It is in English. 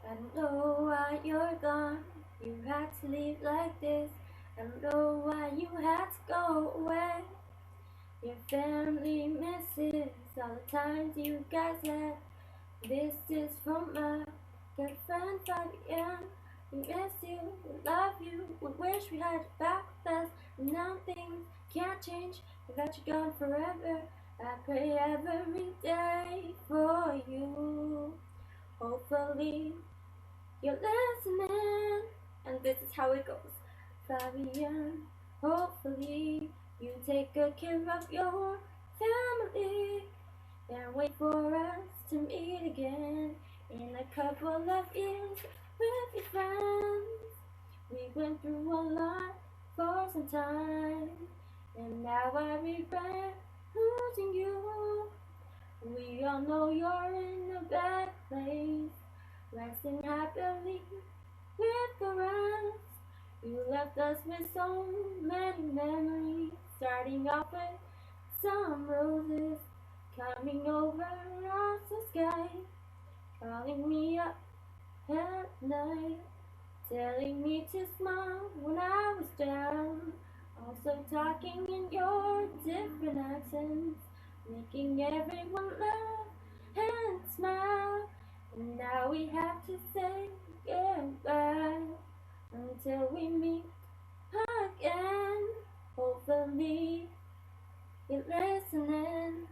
I don't know why you're gone. You had to leave like this. I don't know why you had to go away. Your family misses all the times you guys had. This is from my good friend Fabian. We miss you, we love you, we wish we had you back with us. And now things can't change without you gone forever. I pray every day for you. Hopefully you're listening, and this is how it goes. Fabian, hopefully you take good care of your family and wait for us to meet again in a couple of years with your friends. We went through a lot for some time, and now I regret losing you. We all know you're in a bad place, resting happily with the rest. You left us with so many memories, starting off with some roses, coming over across the sky, calling me up at night, telling me to smile when I was down, also talking in your different accents, making everyone laugh and smile. And now we have to say goodbye until we meet again. Hopefully you're listening.